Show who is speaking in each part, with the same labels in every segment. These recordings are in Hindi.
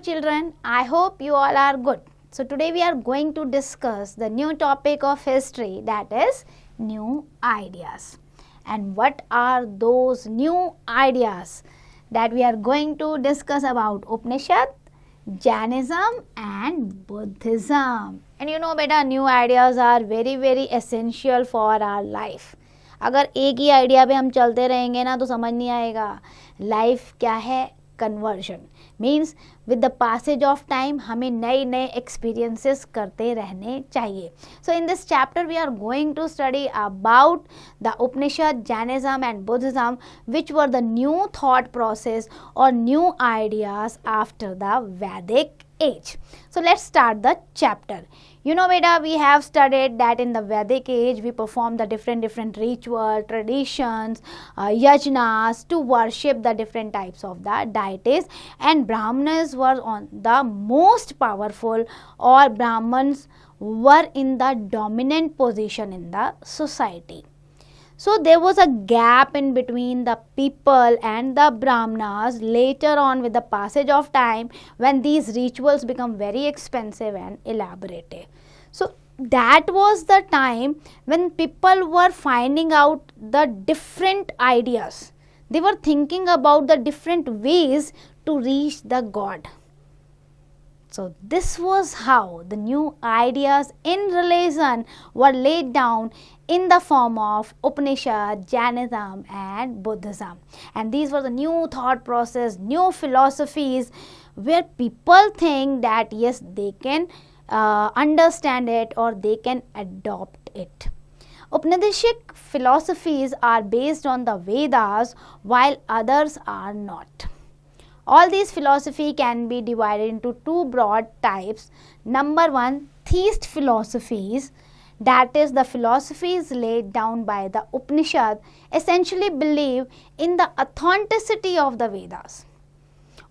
Speaker 1: children, I hope you all are good. So today we are going to discuss the new topic of history, that is new ideas. And what are those new ideas that we are going to discuss about? Upanishad, Jainism and Buddhism. And you know beta, new ideas are very essential for our life. अगर एक ही आइडिया पे हम चलते रहेंगे ना तो समझ नहीं आएगा. लाइफ क्या है? Conversion means with the passage of time हमें नए नए एक्सपीरियंसेस करते रहने चाहिए. So in this chapter we are going to study about the Upanishad, Jainism and Buddhism, which were the new thought process और new ideas after the Vedic age. So let's start the chapter. You know beta, we have studied that in the Vedic age we perform the different ritual traditions, yajnas to worship the different types of the deities, and Brahmanas were on the most powerful, or Brahmins were in the dominant position in the society. So there was a gap in between the people and the Brahmanas later on with the passage of time when these rituals become very expensive and elaborate. So that was the time when people were finding out the different ideas. They were thinking about the different ways to reach the God. So this was how the new ideas in religion were laid down in the form of Upanishad, Jainism and Buddhism. And these were the new thought process, new philosophies where people think that yes, they can understand it or they can adopt it. Upanishadic philosophies are based on the Vedas while others are not. All these philosophy can be divided into two broad types. Number one, theist philosophies, that is the philosophies laid down by the Upanishad, essentially believe in the authenticity of the Vedas.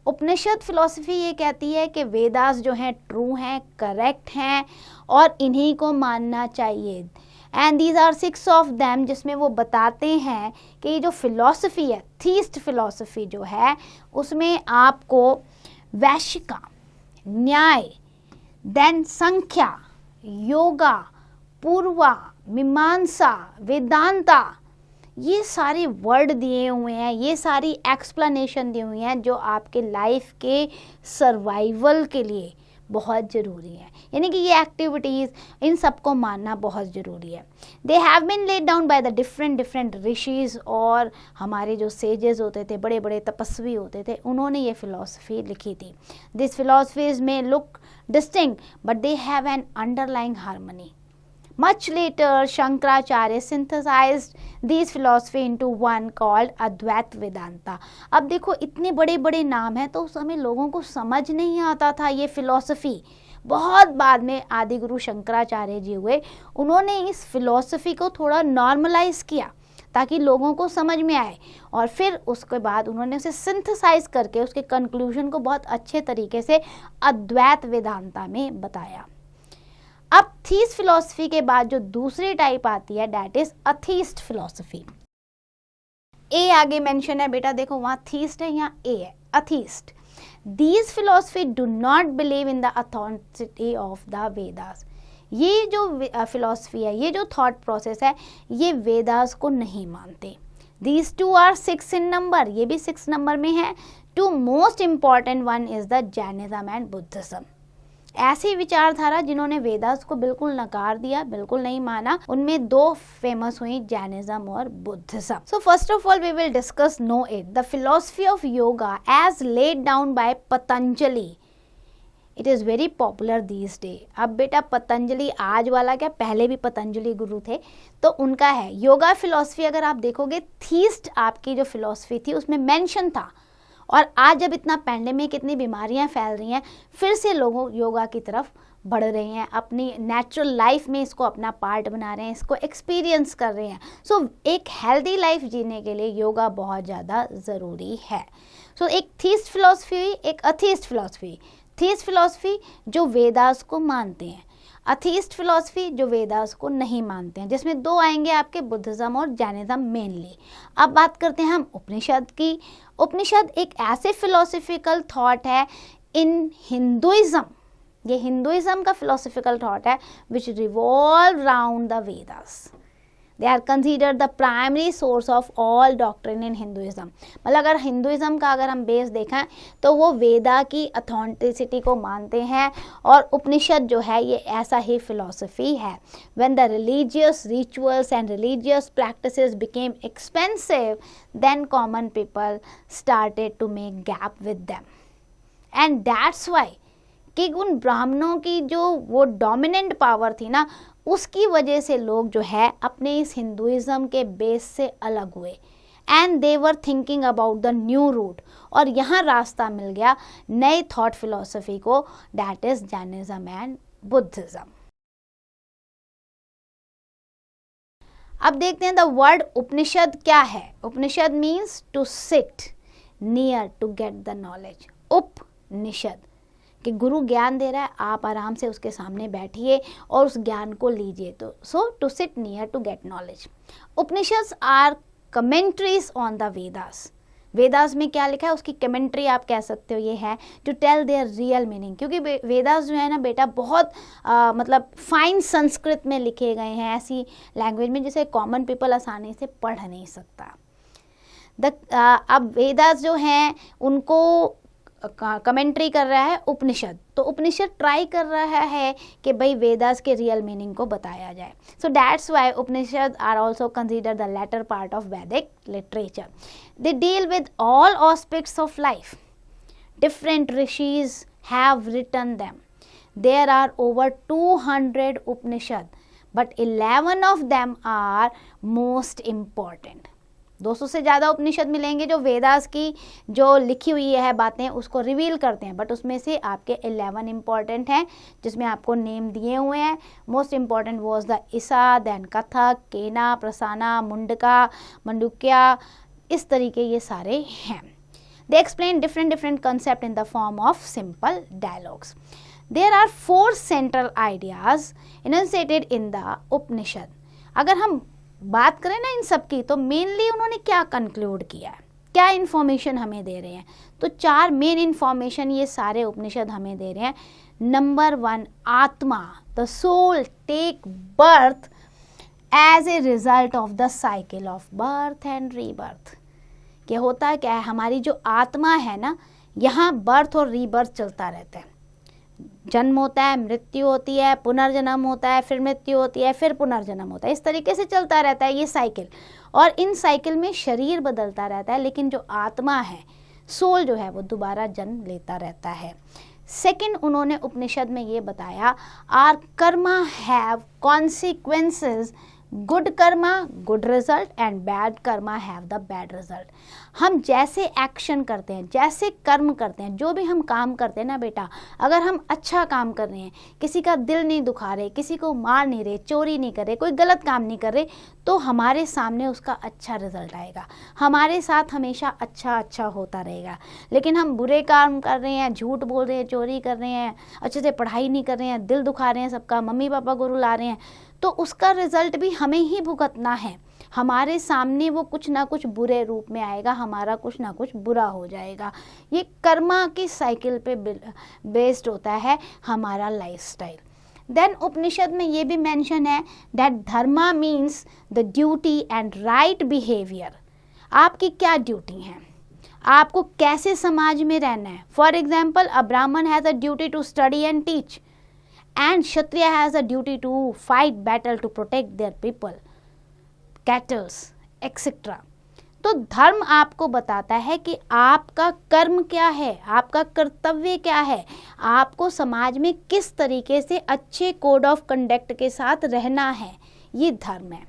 Speaker 1: Upanishad philosophy ये कहती है कि वेदास जो हैं ट्रू हैं, करेक्ट हैं और इन्हीं को मानना चाहिए. And these are 6 of them, जिसमें वो बताते हैं कि ये जो फिलॉसफी है, थीस्ट फिलॉसफी जो है, उसमें आपको वैशिका, न्याय, देन संख्या, योगा, पूर्वा, मीमांसा, वेदांता, ये सारे वर्ड दिए हुए हैं, ये सारी एक्सप्लेनेशन दी हुई हैं जो आपके लाइफ के सर्वाइवल के लिए बहुत ज़रूरी है. यानी कि ये एक्टिविटीज़, इन सबको मानना बहुत ज़रूरी है. They have been laid down by the different rishis, और हमारे जो सेजेस होते थे, बड़े बड़े तपस्वी होते थे, उन्होंने ये फिलॉसफी लिखी थी. दिस फिलॉसफीज में look distinct but they have an underlying harmony. Much later, Shankaracharya synthesized these philosophy into one called Advaita Vedanta. अब देखो इतने बड़े बड़े नाम हैं तो उस समय लोगों को समझ नहीं आता था ये फिलॉसफी. बहुत बाद में आदि गुरु शंकराचार्य जी हुए, उन्होंने इस फिलॉसफी को थोड़ा नॉर्मलाइज किया ताकि लोगों को समझ में आए, और फिर उसके बाद उन्होंने उसे सिंथेसाइज करके उसके कंक्लूजन को बहुत अच्छे तरीके से अद्वैत वेदांता में बताया. अब थीस्ट फिलॉसफी के बाद जो दूसरी टाइप आती है, दैट इज अथीस्ट फिलॉसफी. ए आगे मेंशन है बेटा, देखो वहाँ थीस्ट है, यहाँ ए है atheist. These philosophy do not believe in the authenticity of the Vedas. ये जो फिलॉसफी है, ये जो थॉट प्रोसेस है, ये वेदास को नहीं मानते. These two are 6 in number, ये भी 6 नंबर में है. Two most important one is the Jainism and Buddhism. ऐसी विचारधारा जिन्होंने वेदास को बिल्कुल नकार दिया, बिल्कुल नहीं माना, उनमें 2 फेमस हुई, जैनिज्म और Buddhism. So first of all we will discuss know it the philosophy of yoga as laid down by Patanjali. It is very popular these day. अब बेटा पतंजलि आज वाला क्या, पहले भी पतंजलि गुरु थे, तो उनका है योगा फिलॉसफी. अगर आप देखोगे थीस्ट आपकी जो फिलॉसफी थी उसमें मेंशन था, और आज जब इतना पैंडेमिक, इतनी बीमारियां फैल रही हैं, फिर से लोग योगा की तरफ बढ़ रहे हैं, अपनी नेचुरल लाइफ में इसको अपना पार्ट बना रहे हैं, इसको एक्सपीरियंस कर रहे हैं. सो एक हेल्दी लाइफ जीने के लिए योगा बहुत ज़्यादा ज़रूरी है. सो एक थीस्ट फिलॉसफी, एक अथीस्ट फिलॉसफी. थीस्ट फिलॉसफी जो वेदास को मानते हैं, अथीस्ट फिलॉसफी जो वेदास को नहीं मानते हैं, जिसमें 2 आएंगे आपके, बुद्धिज्म और जैनिज्म मेनली. अब बात करते हैं हम उपनिषद की. उपनिषद एक ऐसे फिलोसफिकल थॉट है इन हिंदुइज्म, ये हिंदुइज्म का फिलोसफिकल थॉट है, which revolve round the Vedas. They are considered the primary source of all doctrine in Hinduism. मतलब अगर हिंदुइज्म का अगर हम बेस देखें तो वो वेदा की अथेंटिसिटी को मानते हैं, और उपनिषद जो है ये ऐसा ही फिलॉसफी है। When the religious rituals and religious practices became expensive, then common people started to make gap with them. And that's why कि उन ब्राह्मणों की जो वो डोमिनेंट पावर थी ना, उसकी वजह से लोग जो है अपने इस हिंदुइज्म के बेस से अलग हुए, and they were thinking about the new route. और यहाँ रास्ता मिल गया नए थॉट फिलोसफी को, that is Jainism and Buddhism. अब देखते हैं द वर्ड उपनिषद क्या है। Upanishad means to sit near to get the knowledge. Upanishad कि गुरु ज्ञान दे रहा है, आप आराम से उसके सामने बैठिए और उस ज्ञान को लीजिए। तो so to sit near to get knowledge. Upanishads are commentaries on the Vedas. Vedas में क्या लिखा है उसकी कमेंट्री आप कह सकते हो ये है, to tell their real meaning. क्योंकि वेदास जो है ना बेटा बहुत मतलब फाइन संस्कृत में लिखे गए हैं, ऐसी लैंग्वेज में जिसे कॉमन पीपल आसानी से पढ़ नहीं सकता। अब वेदास जो हैं उनको कमेंट्री कर रहा है उपनिषद, तो उपनिषद ट्राई कर रहा है कि भाई वेदास के रियल मीनिंग को बताया जाए। So that's why Upanishad are also consider the latter part of Vedic literature. They deal with all aspects of life. Different rishis have written them. There are over 200 Upanishad, but 11 of them are most important. 200 से ज़्यादा उपनिषद मिलेंगे जो वेदास की जो लिखी हुई है बातें उसको रिवील करते हैं, बट उसमें से आपके 11 इंपॉर्टेंट हैं जिसमें आपको नेम दिए हुए हैं। Most important was the Isha, then Katha, Kena, Prashna, Mundaka, Mandukya, इस तरीके ये सारे हैं। They explain different concept in the form of simple dialogues. There are 4 central ideas inserted in the Upanishad. अगर हम बात करें ना इन सब की, तो मेनली उन्होंने क्या कंक्लूड किया है, क्या इन्फॉर्मेशन हमें दे रहे हैं, तो 4 मेन इन्फॉर्मेशन ये सारे उपनिषद हमें दे रहे हैं। नंबर 1, आत्मा, the soul take birth as a result of the cycle of birth and rebirth. क्या होता है, क्या है, हमारी जो आत्मा है ना, यहाँ बर्थ और रीबर्थ चलता रहता है। जन्म होता है, मृत्यु होती है, पुनर्जन्म होता है, फिर मृत्यु होती है, फिर पुनर्जन्म होता है, इस तरीके से चलता रहता है ये साइकिल। और इन साइकिल में शरीर बदलता रहता है, लेकिन जो आत्मा है, सोल जो है, वो दोबारा जन्म लेता रहता है। सेकंड, उन्होंने उपनिषद में ये बताया, our karma have consequences, good karma good result and bad karma have the bad result. हम जैसे एक्शन करते हैं, जैसे कर्म करते हैं, जो भी हम काम करते हैं ना बेटा, अगर हम अच्छा काम कर रहे हैं, किसी का दिल नहीं दुखा रहे, किसी को मार नहीं रहे, चोरी नहीं कर रहे, कोई गलत काम नहीं कर रहे, तो हमारे सामने उसका अच्छा रिजल्ट आएगा, हमारे साथ हमेशा अच्छा होता रहेगा। लेकिन हम बुरे काम कर रहे हैं, झूठ बोल रहे हैं, चोरी कर रहे हैं, अच्छे से पढ़ाई नहीं कर रहे हैं, दिल दुखा रहे हैं सबका, मम्मी पापा को रुला रहे हैं, तो उसका रिजल्ट भी हमें ही भुगतना है। हमारे सामने वो कुछ ना कुछ बुरे रूप में आएगा, हमारा कुछ ना कुछ बुरा हो जाएगा। ये कर्मा की साइकिल पे बेस्ड होता है हमारा लाइफस्टाइल। देन उपनिषद में ये भी मेंशन है that Dharma means the duty and right behaviour. आपकी क्या ड्यूटी है, आपको कैसे समाज में रहना है। For example, a Brahmin has a duty to study and teach, and Kshatriya has a duty to fight battle to protect their people, cattle, etc. तो धर्म आपको बताता है कि आपका कर्म क्या है, आपका कर्तव्य क्या है, आपको समाज में किस तरीके से अच्छे कोड ऑफ कंडक्ट के साथ रहना है, ये धर्म है।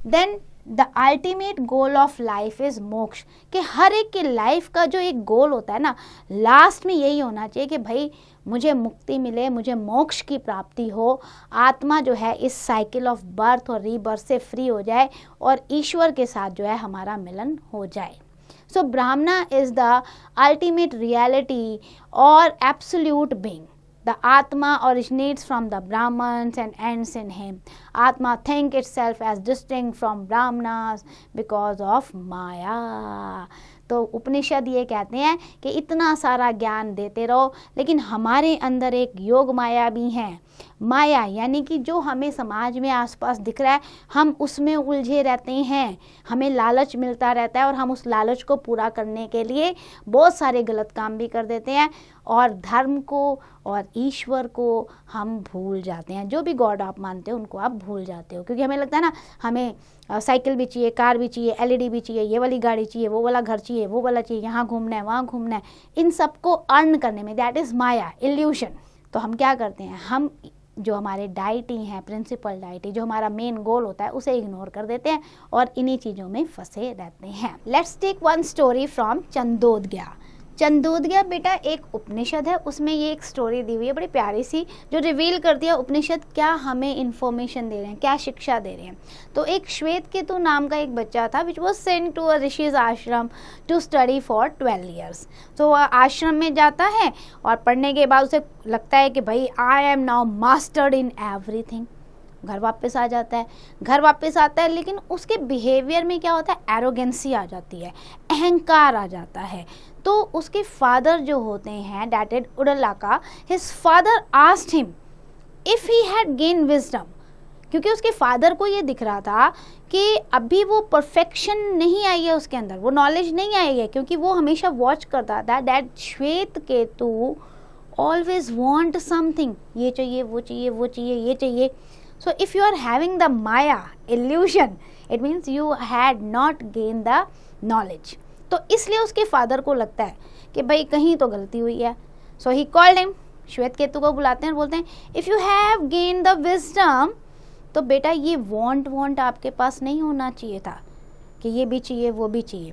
Speaker 1: Then the ultimate goal of life is moksha, कि हर एक की लाइफ का जो एक गोल होता है ना, लास्ट में यही होना चाहिए कि भाई मुझे मुक्ति मिले, मुझे मोक्ष की प्राप्ति हो, आत्मा जो है इस साइकिल ऑफ बर्थ और रीबर्थ से फ्री हो जाए और ईश्वर के साथ जो है हमारा मिलन हो जाए। सो ब्राह्मणा इज द अल्टीमेट रियलिटी और absolute being. The Atma originates from the Brahmans and ends in him. आत्मा think itself as distinct from brahmanas because of माया। तो उपनिषद ये कहते हैं कि इतना सारा ज्ञान देते रहो, लेकिन हमारे अंदर एक योग माया भी है। माया यानी कि जो हमें समाज में आसपास दिख रहा है, हम उसमें उलझे रहते हैं, हमें लालच मिलता रहता है और हम उस लालच को पूरा करने के लिए बहुत सारे गलत काम भी कर देते हैं और धर्म को और ईश्वर को हम भूल जाते हैं। जो भी गॉड आप मानते हो उनको आप भूल जाते हो, क्योंकि हमें लगता है ना, हमें साइकिल भी चाहिए, कार भी चाहिए, एलईडी भी चाहिए, ये वाली गाड़ी चाहिए, वो वाला घर चाहिए, वो वाला चाहिए, यहाँ घूमना है, वहाँ घूमना है। इन सबको अर्न करने में, दैट इज़ माया, इल्यूशन। तो हम क्या करते हैं, हम जो हमारे डाइटी हैं, प्रिंसिपल डाइटी, जो हमारा मेन गोल होता है, उसे इग्नोर कर देते हैं और इन्हीं चीज़ों में फंसे रहते हैं। Let's take one story from Chandogya. Chandogya बेटा एक उपनिषद है, उसमें ये एक स्टोरी दी हुई है बड़ी प्यारी सी, जो रिवील करती है उपनिषद क्या हमें इंफॉर्मेशन दे रहे हैं, क्या शिक्षा दे रहे हैं। तो एक श्वेत केतु नाम का एक बच्चा था which was sent to a rishi's ashram to study for 12 years. तो वह आश्रम में जाता है और पढ़ने के बाद उसे लगता है कि भाई I am now mastered in everything. घर वापस आ जाता है, घर वापस आता है, लेकिन उसके बिहेवियर में क्या होता है, एरोगेंसी आ जाती है, अहंकार आ जाता है। तो उसके फादर जो होते हैं, डैटेड Uddalaka, his father asked him if he had gain wisdom, क्योंकि उसके फादर को ये दिख रहा था कि अभी वो परफेक्शन नहीं आई है उसके अंदर, वो नॉलेज नहीं आई है, क्योंकि वो हमेशा वॉच करता था दैट श्वेत केतु ऑलवेज वांट समथिंग, ये चाहिए, वो चाहिए, वो चाहिए, ये चाहिए। So if you are having the Maya illusion, it means you had not gained the knowledge. तो इसलिए उसके फादर को लगता है कि भाई कहीं तो गलती हुई है। So he called him, श्वेत केतु को बुलाते हैं और बोलते हैं if you have gained the wisdom, तो बेटा ये want आपके पास नहीं होना चाहिए था कि ये भी चाहिए, वो भी चाहिए।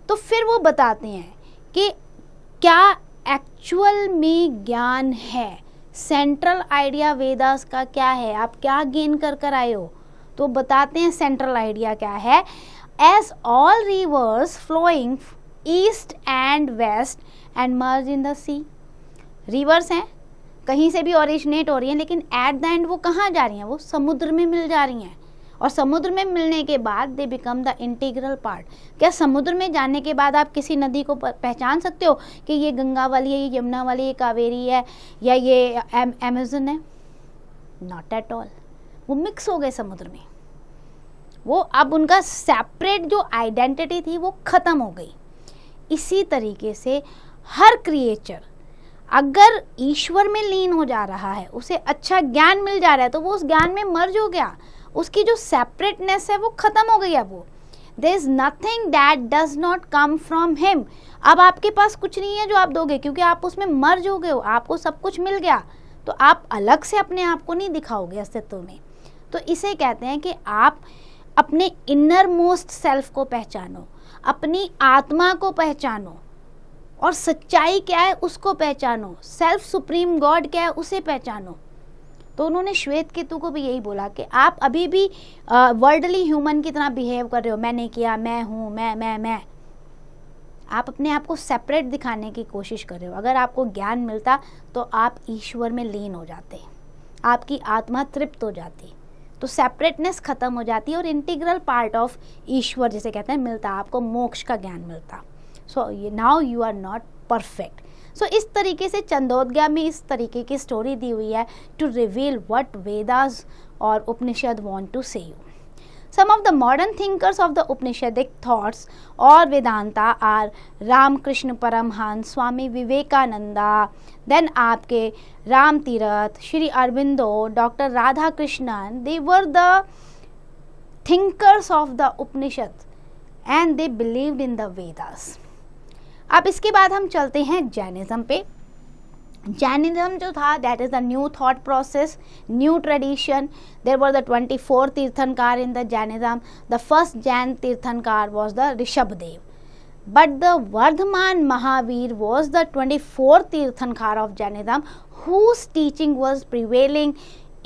Speaker 1: तो फिर वो बताते हैं कि क्या एक्चुअल में ज्ञान है, सेंट्रल आइडिया वेदास का क्या है, आप क्या गेन कर आए हो। तो बताते हैं सेंट्रल आइडिया क्या है। As all rivers flowing east and west and merge in the sea. Rivers हैं, कहीं से भी ओरिजिनेट हो रही हैं, लेकिन एट द एंड वो कहाँ जा रही हैं, वो समुद्र में मिल जा रही हैं। और समुद्र में मिलने के बाद they become the integral part. क्या समुद्र में जाने के बाद आप किसी नदी को पहचान सकते हो कि ये गंगा वाली है, ये यमुना वाली, ये कावेरी है, या ये अमेज़न है? Not at all. वो मिक्स हो गए समुद्र में। वो अब उनका सेपरेट जो आइडेंटिटी थी वो ख़त्म हो गई। इसी तरीके से हर क्रिएचर अगर ईश्वर में लीन हो जा रहा है, उसे अच्छा ज्ञान मिल जा रहा है, तो वो उस ज्ञान में मर्ज हो गया, उसकी जो सेपरेटनेस है वो ख़त्म हो गई। अब वो there is nothing that does not come from him. अब आपके पास कुछ नहीं है जो आप दोगे, क्योंकि आप उसमें मर्ज हो गए हो, आपको सब कुछ मिल गया। तो आप अलग से अपने आप को नहीं दिखाओगे अस्तित्व में। तो इसे कहते हैं कि आप अपने इनर मोस्ट सेल्फ को पहचानो, अपनी आत्मा को पहचानो, और सच्चाई क्या है उसको पहचानो, सेल्फ सुप्रीम गॉड क्या है उसे पहचानो। तो उन्होंने श्वेत केतु को भी यही बोला कि आप अभी भी वर्ल्डली ह्यूमन की तरह बिहेव कर रहे हो, मैंने किया, मैं हूँ, मैं। आप अपने आप को सेपरेट दिखाने की कोशिश कर रहे हो। अगर आपको ज्ञान मिलता तो आप ईश्वर में लीन हो जाते, आपकी आत्मा तृप्त हो जाती, तो सेपरेटनेस खत्म हो जाती और इंटीग्रल पार्ट ऑफ ईश्वर जिसे कहते हैं मिलता, आपको मोक्ष का ज्ञान मिलता। So now you are not perfect. So इस तरीके से चंदोदग्या में इस तरीके की स्टोरी दी हुई है टू रिवील व्हाट वेदास और उपनिषद वांट टू से you. Some of the modern thinkers of the Upanishadic thoughts or Vedanta are Ramakrishna Paramhans, Swami Vivekananda, then आपके Ram Tirath, Shri Aurobindo, doctor Radha Krishnan, they were the thinkers of the Upanishad and they believed in the Vedas. अब इसके बाद हम चलते हैं जैनिज्म पे। जैनिज्म जो था that is the new thought process, new tradition. There were the 24 Tirthankar in the Jainism. The first Jain Tirthankar was the Rishabhdev, but the Vardhaman Mahavir was the 24 Tirthankar of Jainism whose teaching was prevailing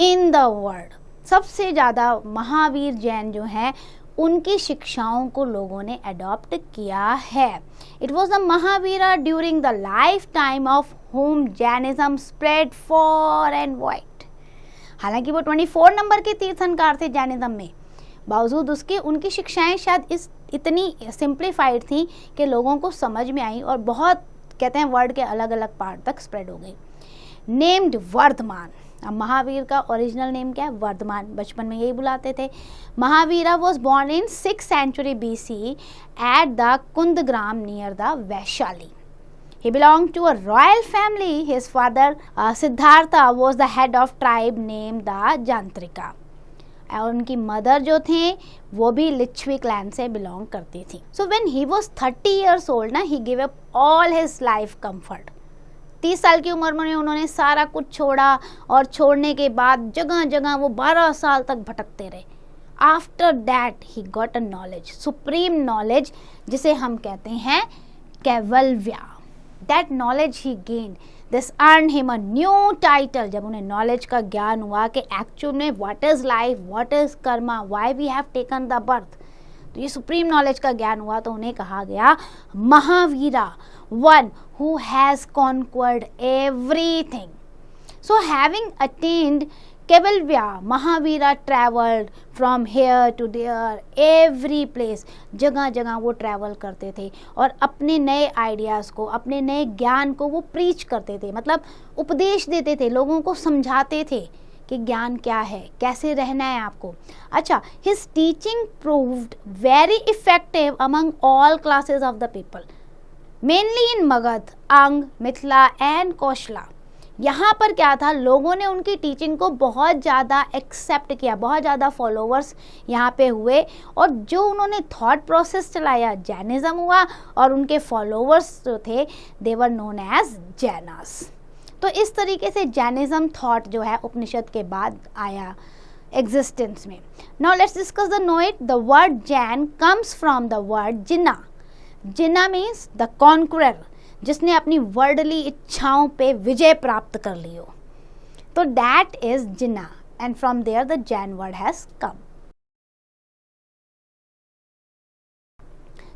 Speaker 1: in the world. सबसे ज़्यादा महावीर जैन जो हैं उनकी शिक्षाओं को लोगों ने अडॉप्ट किया है। It was the Mahavira during the life time of whom Jainism spread far and wide. हालांकि वो 24 नंबर के तीर्थंकर थे जैनिज्म में, बावजूद उसके उनकी शिक्षाएं शायद इतनी सिंप्लीफाइड थी कि लोगों को समझ में आई और बहुत कहते हैं वर्ल्ड के अलग अलग पार्ट तक स्प्रेड हो गई। नेम्ड वर्धमान, अब महावीर का ओरिजिनल नेम क्या है? वर्धमान, बचपन में यही बुलाते थे। Mahavira was born in 6th century BC at the Kundagram near the Vaishali. He belonged to a royal family. His father Siddhartha was the head of tribe named the Jantrika. और उनकी मदर जो थे वो भी लिच्छवी क्लैन से बिलोंग करती थी। So when he was 30 years old ना, he gave up all his life comfort. 30 साल की उम्र में उन्होंने सारा कुछ छोड़ा और छोड़ने के बाद जगह जगह वो 12 साल तक भटकते रहे। After that he got a knowledge, supreme knowledge, जिसे हम कहते हैं कैवल्व्या। That knowledge he gained, this earned him a new title. जब उन्हें knowledge का ज्ञान हुआ कि actual में what is life, what is karma, why we have taken the birth, तो ये supreme knowledge का ज्ञान हुआ तो उन्हें कहा गया Mahavira, one who has conquered everything. So having attained Kaivalya, Mahavira traveled from here to there, every place, जगह जगह वो ट्रैवल करते थे और अपने नए आइडियाज़ को, अपने नए ज्ञान को वो प्रीच करते थे, मतलब उपदेश देते थे, लोगों को समझाते थे कि ज्ञान क्या है, कैसे रहना है आपको। अच्छा, his teaching proved very effective among all classes of the people, mainly in Magध, अंग, मिथिला एंड कौशला। यहाँ पर क्या था, लोगों ने उनकी टीचिंग को बहुत ज़्यादा एक्सेप्ट किया, बहुत ज़्यादा फॉलोवर्स यहाँ पे हुए और जो उन्होंने थॉट प्रोसेस चलाया जैनिज्म हुआ और उनके फॉलोवर्स जो थे दे वर नोन एज जैनास। तो इस तरीके से जैनिज्म थॉट जो है उपनिषद के बाद आया एग्जिस्टेंस में। Now let's discuss the note. The word Jain comes from the word Jinnah. Jinnah means the conqueror, जिसने अपनी वर्ल्डली इच्छाओं पे विजय प्राप्त कर ली हो, तो that is Jina and from there the Jain word has come.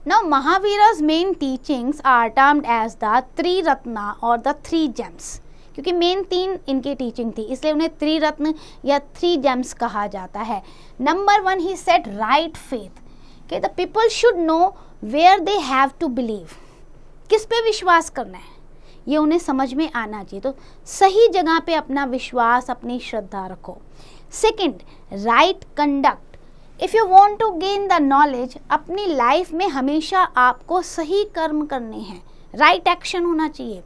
Speaker 1: Now Mahavira's main teachings are termed as the Triratna और द 3 gems, क्योंकि मेन 3 इनकी टीचिंग थी इसलिए उन्हें त्रिरत्न या 3 gems कहा जाता है। Number 1 he said right faith, कि the people should know where they have to believe, किस पे विश्वास करना है ये उन्हें समझ में आना चाहिए, तो सही जगह पे अपना विश्वास, अपनी श्रद्धा रखो। Second, right conduct, if you want to gain the knowledge, अपनी लाइफ में हमेशा आपको सही कर्म करने हैं, राइट एक्शन होना चाहिए।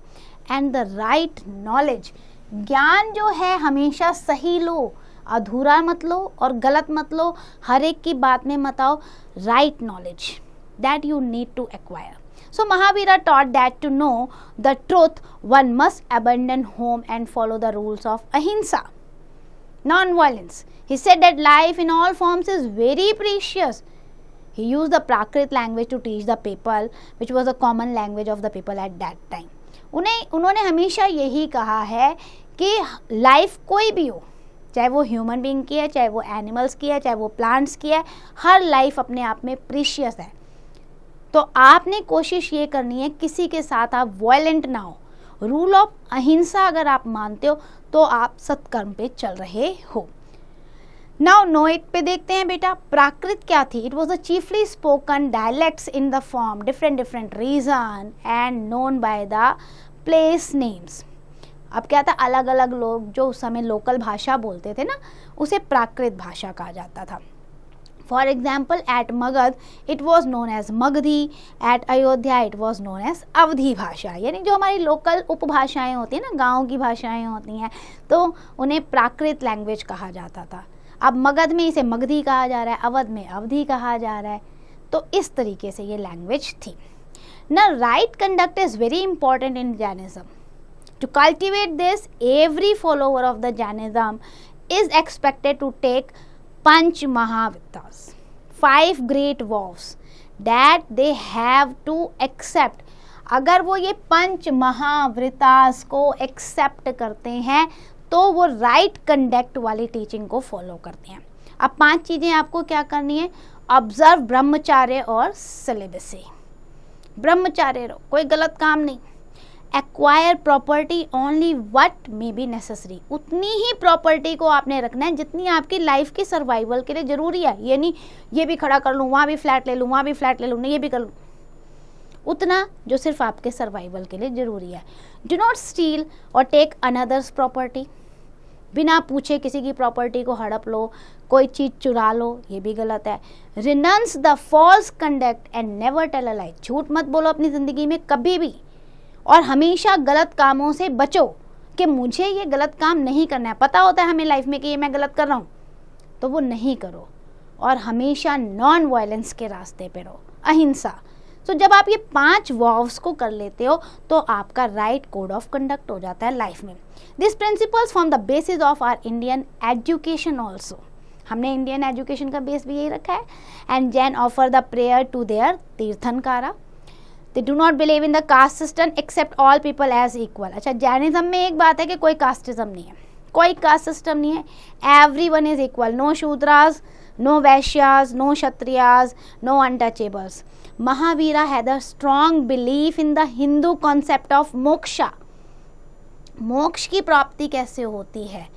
Speaker 1: एंड द राइट नॉलेज, ज्ञान जो है हमेशा सही लो, अधूरा मत लो और गलत मत लो, हर एक की बात में मत आओ। Right knowledge that you need to acquire. So Mahavira taught that to know the truth, one must abandon home and follow the rules of ahimsa, non-violence. He said that life in all forms is very precious. He used the Prakrit language to teach the people, which was a common language of the people at that time. उन्होंने हमेशा यही कहा है कि लाइफ कोई भी हो, चाहे वो ह्यूमन बीइंग की है, चाहे वो एनिमल्स की है, चाहे वो प्लांट्स की है, हर लाइफ अपने आप में प्रीशियस है। तो आपने कोशिश ये करनी है किसी के साथ आप वायलेंट ना हो। रूल ऑफ अहिंसा अगर आप मानते हो तो आप सत्कर्म पे चल रहे हो। नाउ नोट पे देखते हैं बेटा, प्राकृत क्या थी? It was the chiefly spoken dialects in the form different region and known by the place names. अब क्या था, अलग अलग लोग जो उस समय लोकल भाषा बोलते थे ना, उसे प्राकृत भाषा कहा जाता था। For example, at Magध it was known as Magधी, at Ayodhya it was known as अवधी भाषा, यानी जो हमारी लोकल उपभाषाएं होती हैं ना, गाँव की भाषाएं होती हैं, तो उन्हें प्राकृत लैंग्वेज कहा जाता था। अब मगध में इसे मगधी कहा जा रहा है, अवध में अवधी कहा जा रहा है, तो इस तरीके से ये लैंग्वेज थी ना। Right conduct is very important in Jainism. To cultivate this, every follower of the Jainism is expected to take panch mahavratas, 5 great vows that they have to accept। अगर वो ये पंच महावृत्तास को एक्सेप्ट करते हैं तो वो राइट कंडक्ट वाली टीचिंग को फॉलो करते हैं। अब 5 चीज़ें आपको क्या करनी है? ऑब्जर्व ब्रह्मचार्य और सेलिबेसी। ब्रह्मचार्य रहो, कोई गलत काम नहीं। Acquire property only what may be necessary, उतनी ही प्रॉपर्टी को आपने रखना है जितनी आपकी लाइफ की सर्वाइवल के लिए ज़रूरी है। ये नहीं ये भी खड़ा कर लूँ, वहाँ भी फ्लैट ले लूँ, वहाँ भी फ्लैट ले लूँ, नहीं ये भी कर लूँ, उतना जो सिर्फ आपके सर्वाइवल के लिए ज़रूरी है। डू नॉट स्टील और टेक अनदर्स प्रॉपर्टी, बिना पूछे किसी की प्रॉपर्टी को हड़प लो, कोई चीज़ चुरा लो, ये भी गलत है। Renounce the false conduct and never tell a lie, झूठ मत बोलो अपनी ज़िंदगी में कभी भी, और हमेशा गलत कामों से बचो कि मुझे ये गलत काम नहीं करना है। पता होता है हमें लाइफ में कि ये मैं गलत कर रहा हूँ, तो वो नहीं करो, और हमेशा नॉन वायलेंस के रास्ते पे रहो, अहिंसा। तो जब आप ये 5 वॉव्स को कर लेते हो तो आपका राइट कोड ऑफ कंडक्ट हो जाता है लाइफ में। This principles form the basis of our Indian education also, हमने इंडियन एजुकेशन का बेस भी यही रखा है। And Jain offer the prayer to their Tirthankara, they do not believe in the caste system accept all people as equal. अच्छा, जैनिज्म में एक बात है कि कोई कास्टिज्म नहीं है, कोई कास्ट सिस्टम नहीं है, everyone is equal, no Shudras, no Vaishyas, no Kshatriyas, no untouchables. Mahavira had a strong belief in the Hindu concept of moksha, moksha की प्राप्ति कैसे होती है,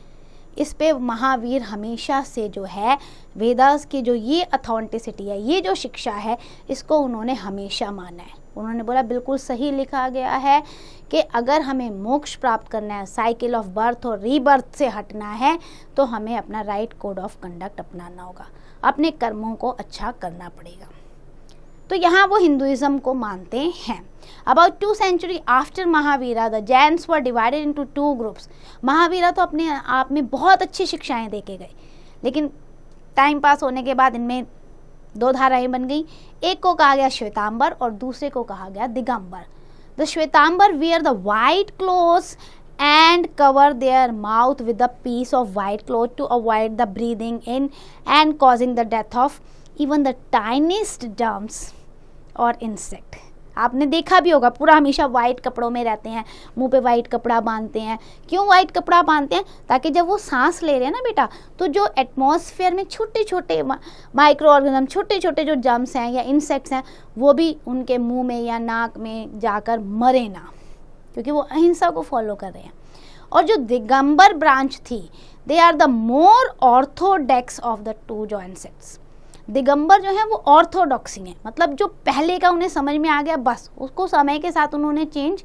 Speaker 1: इस पे महावीर हमेशा से जो है वेदास की जो ये अथॉन्टिसिटी है, ये जो शिक्षा है, इसको उन्होंने हमेशा माना है। उन्होंने बोला बिल्कुल सही लिखा गया है कि अगर हमें मोक्ष प्राप्त करना है, साइकिल ऑफ बर्थ और रीबर्थ से हटना है, तो हमें अपना राइट कोड ऑफ कंडक्ट अपनाना होगा, अपने कर्मों को अच्छा करना पड़ेगा। तो यहाँ वो हिंदुइज्म को मानते हैं। About 2 centuries after Mahavira the Jains were divided into 2 groups. Mahavira तो अपने आप में बहुत अच्छी शिक्षाएं दे के गए, लेकिन टाइम पास होने के बाद इनमें 2 धाराएं बन गई। एक को कहा गया श्वेतांबर और दूसरे को कहा गया Digambar. The Shwetambar wear the white clothes and cover their mouth with a piece of white cloth to avoid the breathing in and causing the death of even the tiniest germs और इंसेक्ट। आपने देखा भी होगा, पूरा हमेशा वाइट कपड़ों में रहते हैं, मुंह पे वाइट कपड़ा बांधते हैं। क्यों वाइट कपड़ा बांधते हैं? ताकि जब वो सांस ले रहे हैं ना बेटा, तो जो एटमॉस्फेयर में छोटे छोटे माइक्रो ऑर्गेनिज्म, छोटे छोटे जो जर्म्स हैं या इंसेक्ट्स हैं, वो भी उनके मुंह में या नाक में जाकर मरे ना, क्योंकि वो अहिंसा को फॉलो कर रहे हैं। और जो दिगंबर ब्रांच थी, they are the more orthodox of the 2 joint sects. Digambar जो है वो ऑर्थोडॉक्सी है, मतलब जो पहले का उन्हें समझ में आ गया बस उसको समय के साथ उन्होंने चेंज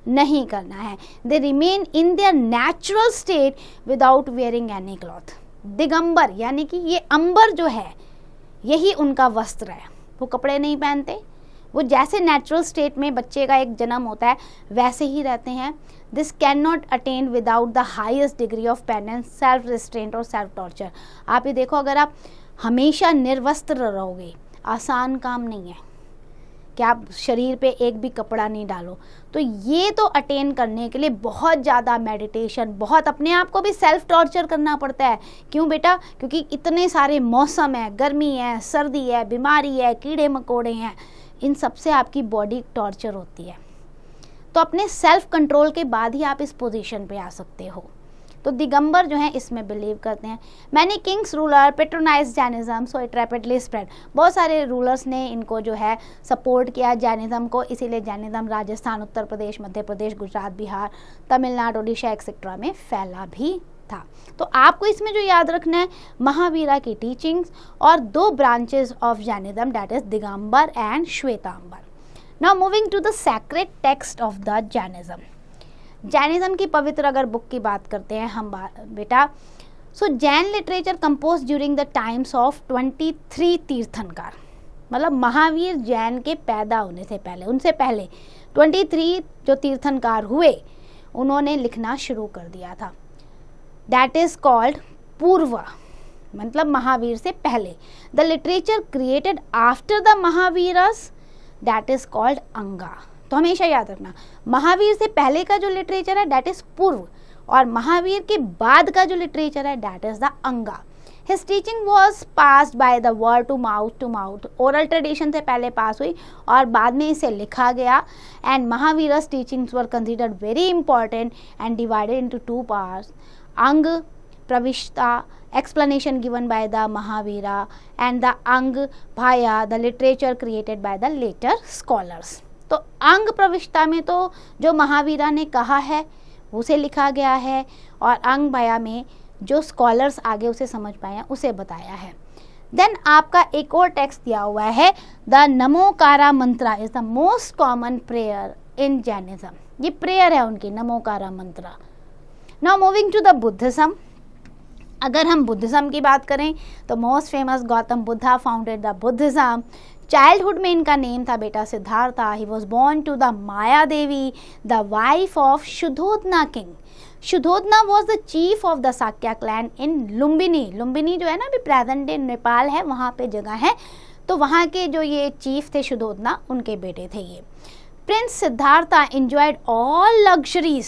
Speaker 1: नहीं करना है। They remain in their natural state without wearing any cloth. Digambar यानी कि ये अंबर जो है यही उनका वस्त्र है, वो कपड़े नहीं पहनते, वो जैसे नेचुरल स्टेट में बच्चे का एक जन्म होता है वैसे ही रहते हैं। This can not attain without the highest degree of penance, self restraint और सेल्फ टॉर्चर। आप ये देखो, अगर आप हमेशा निर्वस्त्र रहोगे, आसान काम नहीं है कि आप शरीर पे एक भी कपड़ा नहीं डालो। तो ये तो अटेन करने के लिए बहुत ज़्यादा मेडिटेशन, बहुत अपने आप को भी सेल्फ टॉर्चर करना पड़ता है। क्यों बेटा? क्योंकि इतने सारे मौसम है, गर्मी है, सर्दी है, बीमारी है, कीड़े मकोड़े हैं, इन सब से आपकी बॉडी टॉर्चर होती है। तो अपने सेल्फ कंट्रोल के बाद ही आप इस पोजीशन पे आ सकते हो। तो दिगंबर जो है इसमें बिलीव करते हैं। Many Kings ruler patronise Jainism so it rapidly spread. बहुत सारे रूलर्स ने इनको जो है सपोर्ट किया जैनिज्म को, इसीलिए जैनिज्म राजस्थान, उत्तर प्रदेश, मध्य प्रदेश, गुजरात, बिहार, तमिलनाडु, ओडिशा एक्सेट्रा में फैला भी था। तो आपको इसमें जो याद रखना है, महावीरा की टीचिंग्स और 2 branches of Jainism, that is Digambar and Shwetambar. Now moving to the sacred text of the Jainism. Jainism की पवित्र अगर बुक की बात करते हैं हम बेटा, so Jain literature compose during the times of 23 Tirthankar, मतलब महावीर जैन के पैदा होने से पहले, उनसे पहले 23 जो तीर्थंकार हुए उन्होंने लिखना शुरू कर दिया था। दैट इज कॉल्ड पूर्व, मतलब महावीर से पहले। The literature created after the Mahaviras, that is called Anga. तो हमेशा याद रखना, महावीर से पहले का जो लिटरेचर है दैट इज पूर्व, और महावीर के बाद का जो लिटरेचर है that is the Anga. His teaching was passed by the word to mouth, oral tradition से पहले पास हुई और बाद में इसे लिखा गया। And Mahavira's teachings were considered very important and divided into 2 parts, Anga Pravishta, explanation given by the Mahavira, and the Ang Bhaya, the literature created by the later scholars. तो अंग प्रविष्टा में तो जो महावीरा ने कहा है उसे लिखा गया है, और अंग भया में जो स्कॉलर्स आगे उसे समझ पाए हैं उसे बताया है। देन आपका एक और टेक्स्ट दिया हुआ है, the Namokara mantra is the most common prayer in Jainism. ये प्रेयर है उनकी, Namokara mantra. Now moving to the Buddhism. अगर हम बुद्धिज्म की बात करें तो most famous Gautam Buddha founded the Buddhism. Childhood में इनका नेम था बेटा Siddhartha. He was born to the Maya Devi, the wife of Shuddhodana king. Shuddhodana was the chief of the Sakya clan in Lumbini. Lumbini जो है ना, अभी प्रेजेंट डे नेपाल है, वहाँ पे जगह है। तो वहाँ के जो ये चीफ थे शुद्धोधना, उनके बेटे थे ये। Prince Siddhartha enjoyed all luxuries,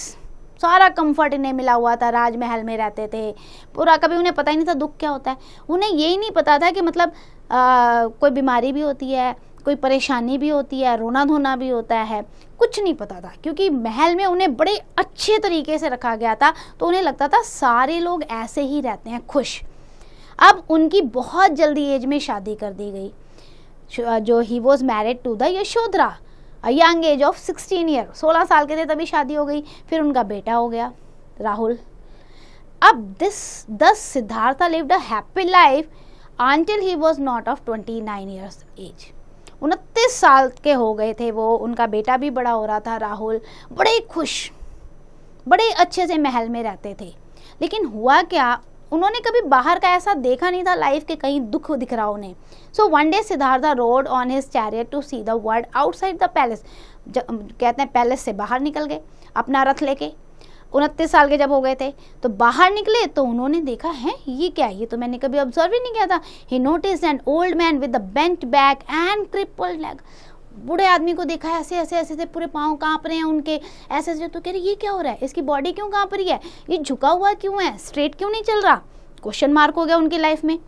Speaker 1: सारा कंफर्ट इन्हें मिला हुआ था, राजमहल में रहते थे पूरा। कभी उन्हें पता ही नहीं था दुख क्या होता है। उन्हें यही नहीं पता था कि मतलब कोई बीमारी भी होती है, कोई परेशानी भी होती है, रोना धोना भी होता है, कुछ नहीं पता था, क्योंकि महल में उन्हें बड़े अच्छे तरीके से रखा गया था। तो उन्हें लगता था सारे लोग ऐसे ही रहते हैं, खुश। अब उनकी बहुत जल्दी एज में शादी कर दी गई। जो he was married to the Yashodhara, a young age of 16 year, 16 साल के थे तभी शादी हो गई। फिर उनका बेटा हो गया राहुल। अब दस Siddhartha lived a happy life until he was not of 29 years age। 29 साल के हो गए थे वो। उनका बेटा भी बड़ा हो रहा था राहुल। बड़े खुश, बड़े अच्छे से महल में रहते थे। लेकिन हुआ क्या, उन्होंने कभी बाहर का ऐसा देखा नहीं था लाइफ के कहीं दुख दिख रहा उन्हें। So one day Siddhartha rode on his chariot to see the world outside the palace. कहते हैं पैलेस से बाहर निकल गए अपना रथ लेके। 29 साल के जब हो गए थे तो बाहर निकले तो उन्होंने देखा है ये क्या है, ये तो मैंने कभी ऑब्जर्व ही नहीं किया था। He notice an old man with the bent back and crippled leg. बूढ़े आदमी को देखा ऐसे ऐसे ऐसे ऐसे, पूरे पाँव कांप रहे हैं उनके, ऐसे ऐसे। तो कह रहे ये क्या हो रहा है, इसकी बॉडी क्यों कांप रही है, ये झुका हुआ क्यों है, स्ट्रेट क्यों नहीं चल रहा। क्वेश्चन मार्क हो गया उनकी लाइफ में।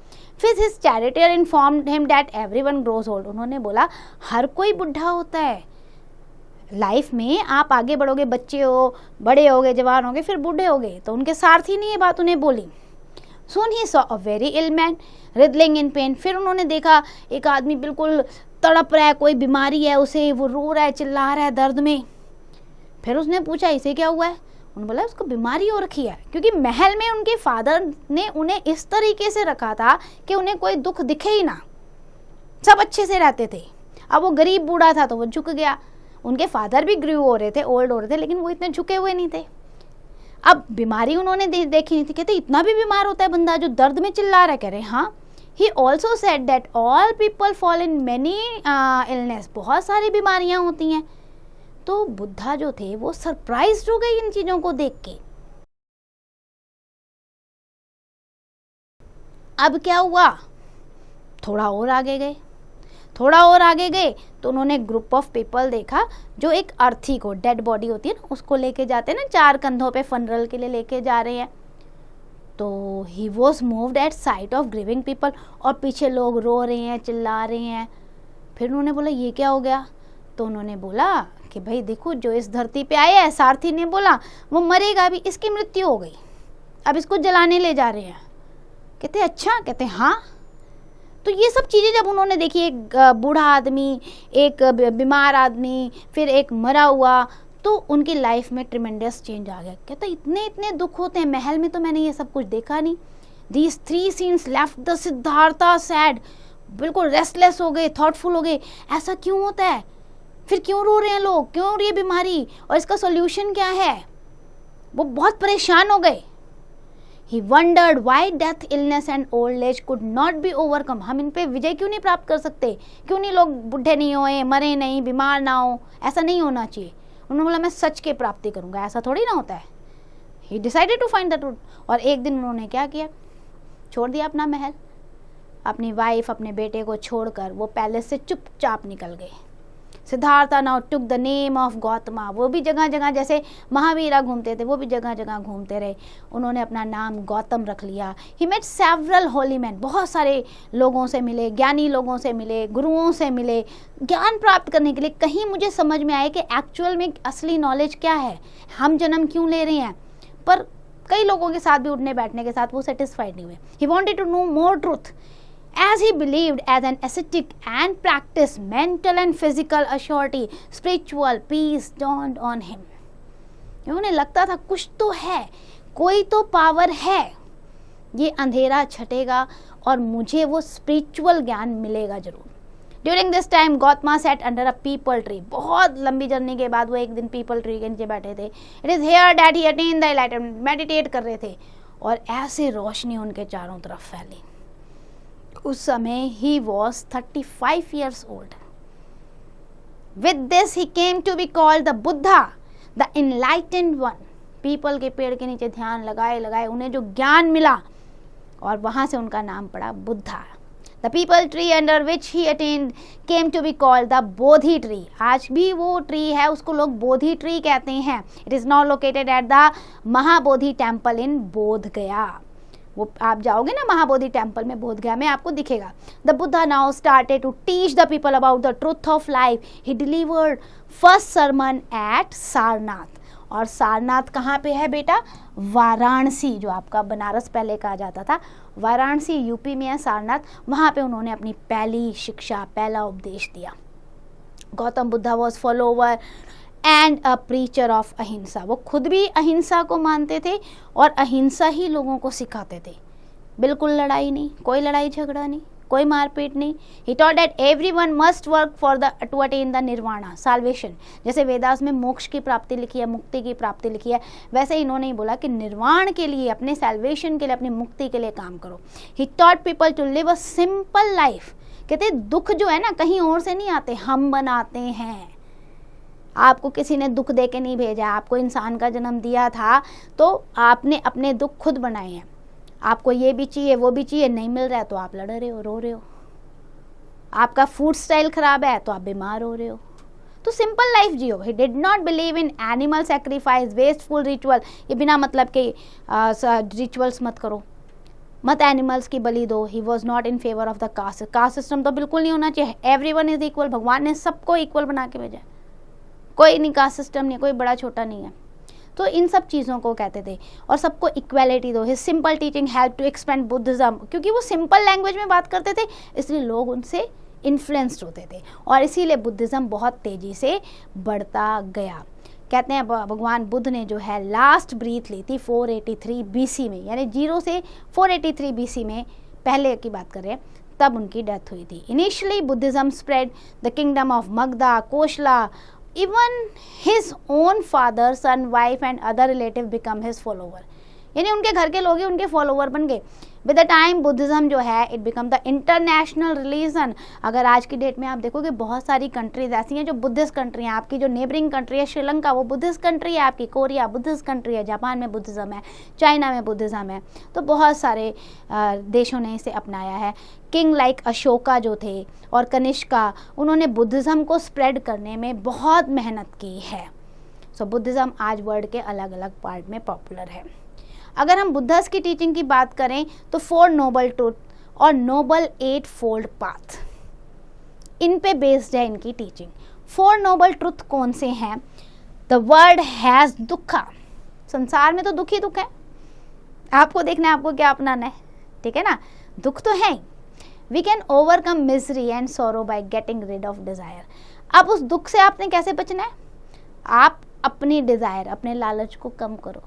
Speaker 1: फिर his charioteer informed him that everyone grows old. उन्होंने बोला हर कोई बुढ़ा होता है लाइफ में, आप आगे बढ़ोगे, बच्चे हो, बड़े होगे, जवान होगे, फिर बूढ़े होगे। तो उनके सारथी ने ये बात उन्हें बोली। Soon he saw a very ill man writhing in pain। फिर उन्होंने देखा एक आदमी बिल्कुल तड़प रहा है, कोई बीमारी है उसे, वो रो रहा है, चिल्ला रहा है दर्द में। फिर उसने पूछा इसे क्या हुआ है। उन्होंने बोला उसको बीमारी हो रखी है, क्योंकि महल में उनके फादर ने उन्हें इस तरीके से रखा था कि उन्हें कोई दुख दिखे ही ना, सब अच्छे से रहते थे। अब वो गरीब बूढ़ा था तो वो झुक गया। उनके फादर भी ग्रू हो रहे थे, ओल्ड हो रहे थे, लेकिन वो इतने झुके हुए नहीं थे। अब बीमारी उन्होंने देखी नहीं थी। कहते इतना भी बीमार होता है बंदा जो दर्द में चिल्ला रहा है। कह रहे हाँ। He also said that all people fall in many illness. बहुत सारी बीमारियां होती हैं। तो बुद्धा जो थे वो सरप्राइज हो गए इन चीजों को देख के। अब क्या हुआ, थोड़ा और आगे गए तो उन्होंने ग्रुप ऑफ पीपल देखा जो एक अर्थी को, डेड बॉडी होती है ना, उसको लेके जाते हैं ना, 4 कंधों पे फनरल के लिए लेके जा रहे हैं। तो he was moved at sight of grieving people. और पीछे लोग रो रहे हैं, चिल्ला रहे हैं। फिर उन्होंने बोला ये क्या हो गया। तो उन्होंने बोला कि भाई देखो जो इस धरती पे आया है, सारथी ने बोला वो मरेगा अभी, इसकी मृत्यु हो गई, अब इसको जलाने ले जा रहे हैं। कहते अच्छा, कहते हाँ। तो ये सब चीज़ें जब उन्होंने देखी, एक बूढ़ा आदमी, एक बीमार आदमी, फिर एक मरा हुआ, तो उनकी लाइफ में ट्रिमेंडस चेंज आ गया। कहता इतने दुख होते हैं महल में, तो मैंने ये सब कुछ देखा नहीं। These 3 scenes left the Siddhartha sad. बिल्कुल रेस्टलेस हो गए, थॉटफुल हो गए। ऐसा क्यों होता है, फिर क्यों रो रहे हैं लोग, क्यों ये बीमारी, और इसका सोल्यूशन क्या है। वो बहुत परेशान हो गए। He wondered why death, illness and old age could not be overcome। हम इन पे विजय क्यों नहीं प्राप्त कर सकते, क्यों नहीं लोग बुढ़े नहीं होए, मरे नहीं, बीमार ना हो, ऐसा नहीं होना चाहिए। उन्होंने बोला मैं सच की प्राप्ति करूंगा, ऐसा थोड़ी ना होता है। He decided to find the truth। और एक दिन उन्होंने क्या किया, छोड़ दिया अपना महल, अपनी वाइफ, अपने बेटे को छोड़कर वो पैलेस से चुपचाप निकल गए। Siddhartha now took the name of Gautama. वो भी जगह जगह, जैसे महावीरा घूमते थे, वो भी जगह जगह घूमते रहे। उन्होंने अपना नाम गौतम रख लिया। He met several holy man. बहुत सारे लोगों से मिले, ज्ञानी लोगों से मिले, गुरुओं से मिले, ज्ञान प्राप्त करने के लिए। कहीं मुझे समझ में आए कि एक्चुअल में असली नॉलेज क्या है, हम जन्म क्यों ले रहे हैं। पर कई लोगों के साथ भी उठने बैठने के साथ वो सेटिस्फाइड नहीं हुए। He wanted to know more truth. As he believed as an ascetic and practiced mental and physical assurity, spiritual peace dawned on him. उन्हें लगता था कुछ तो है, कोई तो पावर है, ये अंधेरा छटेगा और मुझे वो स्पिरिचुअल ज्ञान मिलेगा जरूर. During this time Gautama sat under a peepal tree. बहुत लंबी जर्नी के बाद वो एक दिन पीपल ट्री के नीचे बैठे थे. It is here that he attend the enlightenment. Meditate कर रहे थे और ऐसे रोशनी उनके चारों तरफ फैली. उस समय he was 35 years old. With this he came to be called the Buddha, the enlightened one. People के पेड़ के नीचे ध्यान लगाए उन्हें जो ज्ञान मिला और वहां से उनका नाम पड़ा Buddha. The people tree under which he attained came to be called the Bodhi tree. आज भी वो ट्री है, उसको लोग बोधि ट्री कहते हैं. It is now located at the Mahabodhi temple in बोध गया. वो आप जाओगे ना महाबोधि टेम्पल में बोध गया में, आपको दिखेगा. The Buddha now started to teach the people about the truth of life. He delivered first sermon at Sarnath. और सारनाथ कहाँ पे है बेटा? वाराणसी, जो आपका बनारस पहले कहा जाता था. वाराणसी यूपी में है सारनाथ. वहाँ पे उन्होंने अपनी पहली शिक्षा, पहला उपदेश दिया. Gautam Buddha was follower and a preacher of अहिंसा. वो खुद भी अहिंसा को मानते थे और अहिंसा ही लोगों को सिखाते थे. बिल्कुल लड़ाई नहीं, कोई लड़ाई झगड़ा नहीं, कोई मारपीट नहीं. He taught that everyone must work for the to attain the nirvana, salvation. जैसे वेदास में मोक्ष की प्राप्ति लिखी है, मुक्ति की प्राप्ति लिखी है, वैसे इन्होंने ही बोला कि निर्वाण के लिए, अपने सैल्वेशन के लिए, अपनी मुक्ति के लिए काम करो. He taught people to live a simple life. कहते दुख जो है ना कहीं और से नहीं आते, हम बनाते हैं. आपको किसी ने दुख दे के नहीं भेजा. आपको इंसान का जन्म दिया था तो आपने अपने दुख खुद बनाए हैं. आपको ये भी चाहिए, वो भी चाहिए, नहीं मिल रहा है तो आप लड़ रहे हो, रो रहे हो. आपका फूड स्टाइल खराब है तो आप बीमार हो रहे हो. तो simple life Jio. He did not believe in animal sacrifice, wasteful ritual. ये बिना मतलब के रिचुअल्स मत करो, मत एनिमल्स की बलि दो. He was not in favour of the caste. Caste system तो बिल्कुल नहीं होना चाहिए. Everyone is equal. भगवान ने सबको इक्वल बना के भेजा. कोई नहीं कास्ट सिस्टम नहीं, कोई बड़ा छोटा नहीं है. तो इन सब चीज़ों को कहते थे और सबको इक्वालिटी दो. His simple teaching help to expand Buddhism. क्योंकि वो सिंपल लैंग्वेज में बात करते थे इसलिए लोग उनसे इन्फ्लुएंस्ड होते थे और इसीलिए बुद्धिज्म बहुत तेज़ी से बढ़ता गया. कहते हैं भगवान बुद्ध ने जो है लास्ट ब्रीथ ली थी 483 BC में, यानी 0 से 483 BC में, पहले की बात करें, तब उनकी डेथ हुई थी. Initially Buddhism spread the kingdom of Magadha, कोशला. Even his own father, son, wife and other relative become his follower. यानी उनके घर के लोग ही उनके फॉलोवर बन गए. विद द टाइम बुद्धिज्म जो है it become the international religion. अगर आज की डेट में आप देखोगे बहुत सारी कंट्रीज ऐसी हैं जो बुद्धिस्ट कंट्री हैं. आपकी जो नेबरिंग कंट्री है श्रीलंका, वो बुद्धिस्ट कंट्री है. आपकी कोरिया बुद्धिस्ट कंट्री है. जापान में बुद्धिज्म है. चाइना में बुद्धिज्म है. तो बहुत सारे देशों ने इसे अपनाया है. किंग लाइक अशोका जो थे और कनिष्का, उन्होंने बुद्धिज्म को स्प्रेड करने में बहुत मेहनत की है. सो बुद्धिज्म आज वर्ल्ड के अलग अलग पार्ट में पॉपुलर है. अगर हम बुद्धास की टीचिंग की बात करें तो 4 नोबल ट्रूथ और नोबल 8 फोल्ड पाथ, इन पे बेस्ड है इनकी टीचिंग. 4 नोबल ट्रूथ कौन से हैं? द वर्ल्ड हैज़ दुखा. संसार में तो दुख ही दुख है. आपको देखना है आपको क्या अपनाना है, ठीक है ना. दुख तो है. We can overcome misery and sorrow by getting rid of desire. अब उस दुख से आपने कैसे बचना है? आप अपनी डिज़ायर, अपने लालच को कम करो.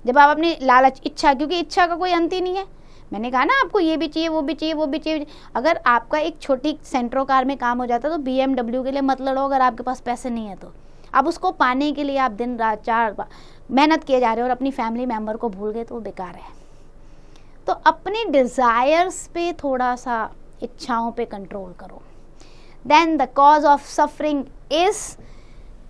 Speaker 1: जब आप अपनी लालच, इच्छा, क्योंकि इच्छा का कोई अंत ही नहीं है. मैंने कहा ना आपको ये भी चाहिए, वो भी चाहिए, वो भी चाहिए. अगर आपका एक छोटी सेंट्रो कार में काम हो जाता तो BMW के लिए मत लड़ो. अगर आपके पास पैसे नहीं है तो अब उसको पाने के लिए आप दिन रात 4 मेहनत किए जा रहे हो और अपनी फैमिली मेम्बर को भूल गए तो वो बेकार है. तो अपनी डिज़ायर्स पे थोड़ा सा, इच्छाओं पे कंट्रोल करो. Then the cause of suffering is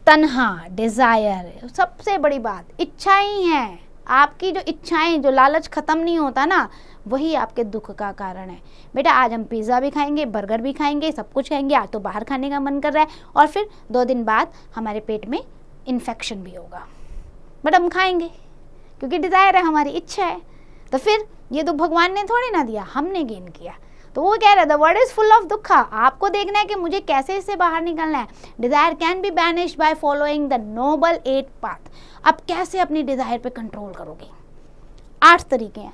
Speaker 1: tanha, desire. सबसे बड़ी बात इच्छाएं हैं. आपकी जो इच्छाएं, जो लालच ख़त्म नहीं होता ना, वही आपके दुख का कारण है. बेटा आज हम पिज़्ज़ा भी खाएंगे, बर्गर भी खाएंगे, सब कुछ खाएंगे. आज तो बाहर खाने का मन कर रहा है और फिर 2 दिन बाद हमारे पेट में इन्फेक्शन भी होगा, बट हम खाएंगे क्योंकि डिज़ायर है, हमारी इच्छा है. तो फिर ये तो भगवान ने थोड़ी ना दिया, हमने गेन किया. तो वो कह रहा है the world is full of दुखा. आपको देखना है कि मुझे कैसे इससे बाहर निकलना है. Desire can be banished by following the noble 8 path. अब कैसे अपनी डिज़ायर पे कंट्रोल करोगे? 8 तरीके हैं.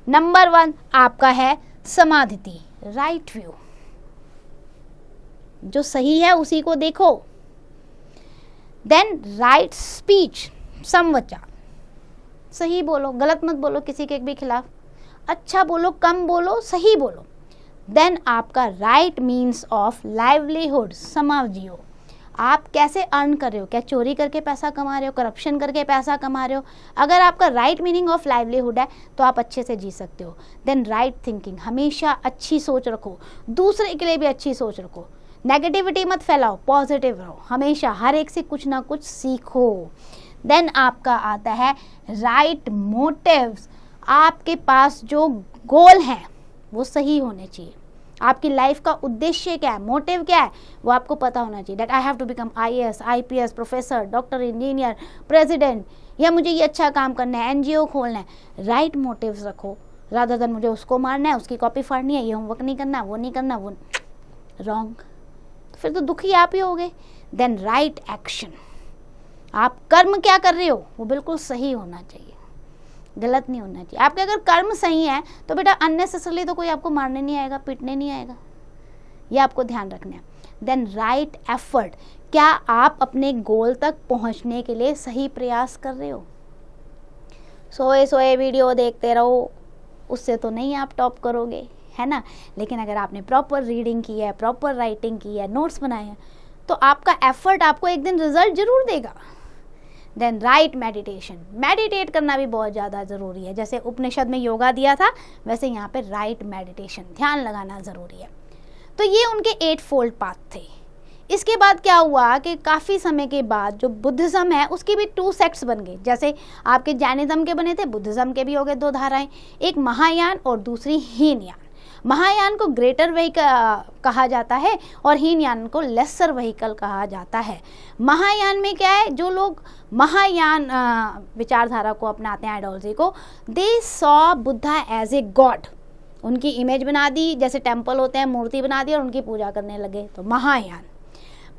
Speaker 1: नंबर 1 आपका है समाधिति, राइट व्यू, जो सही है उसी को देखो। देन राइट स्पीच, समवचन, सही बोलो, गलत मत बोलो किसी के भी खिलाफ, अच्छा बोलो, कम बोलो, सही बोलो। देन आपका राइट मीन्स ऑफ लाइवलीहुड, समाज जियो, आप कैसे अर्न कर रहे हो, क्या चोरी करके पैसा कमा रहे हो, करप्शन करके पैसा कमा रहे हो। अगर आपका राइट मीनिंग ऑफ लाइवलीहुड है तो आप अच्छे से जी सकते हो। देन राइट थिंकिंग, हमेशा अच्छी सोच रखो, दूसरे के लिए भी अच्छी सोच रखो, नेगेटिविटी मत फैलाओ, पॉजिटिव रहो, हमेशा हर एक से कुछ ना कुछ सीखो। देन आपका आता है राइट मोटिव्स, आपके पास जो गोल है वो सही होने चाहिए, आपकी लाइफ का उद्देश्य क्या है, मोटिव क्या है, वो आपको पता होना चाहिए। That I have to become IAS, IPS, professor, doctor, engineer, president, या मुझे ये अच्छा काम करना है, NGO खोलना है। राइट मोटिव्स रखो, रादर देन मुझे उसको मारना है, उसकी कॉपी फाड़नी है, ये होमवर्क नहीं करना, वो नहीं करना, वो रॉन्ग, तो फिर तो दुखी आप ही होगे। देन राइट एक्शन, आप कर्म क्या कर रहे हो वो बिल्कुल सही होना चाहिए, गलत नहीं होना चाहिए। आपके अगर कर्म सही है तो बेटा अननेसेसरली तो कोई आपको मारने नहीं आएगा, पीटने नहीं आएगा, ये आपको ध्यान रखना है। देन राइट एफर्ट, क्या आप अपने गोल तक पहुंचने के लिए सही प्रयास कर रहे हो। सोए सोए वीडियो देखते रहो, उससे तो नहीं आप टॉप करोगे, है ना। लेकिन अगर आपने प्रॉपर रीडिंग की है, प्रॉपर राइटिंग की है, नोट्स बनाए हैं, तो आपका एफर्ट आपको एक दिन रिजल्ट जरूर देगा। देन राइट मेडिटेशन, मेडिटेट करना भी बहुत ज़्यादा ज़रूरी है। जैसे उपनिषद में योगा दिया था, वैसे यहाँ पे राइट मेडिटेशन, ध्यान लगाना ज़रूरी है। तो ये उनके 8 फोल्ड पाथ थे। इसके बाद क्या हुआ कि काफ़ी समय के बाद जो बुद्धिज़्म है उसकी भी 2 सेक्ट्स बन गए। जैसे आपके जैनिज़्म के बने थे, बुद्धिज़्म के भी हो गए 2 धाराएं, एक महायान और दूसरी हीनयान। महायान को ग्रेटर व्हीकल कहा जाता है और हीनयान को लेसर व्हीकल कहा जाता है। महायान में क्या है, जो लोग महायान विचारधारा को अपनाते हैं, आइडियोलॉजी को, they saw Buddha as a god, उनकी इमेज बना दी, जैसे टेम्पल होते हैं, मूर्ति बना दी और उनकी पूजा करने लगे, तो महायान।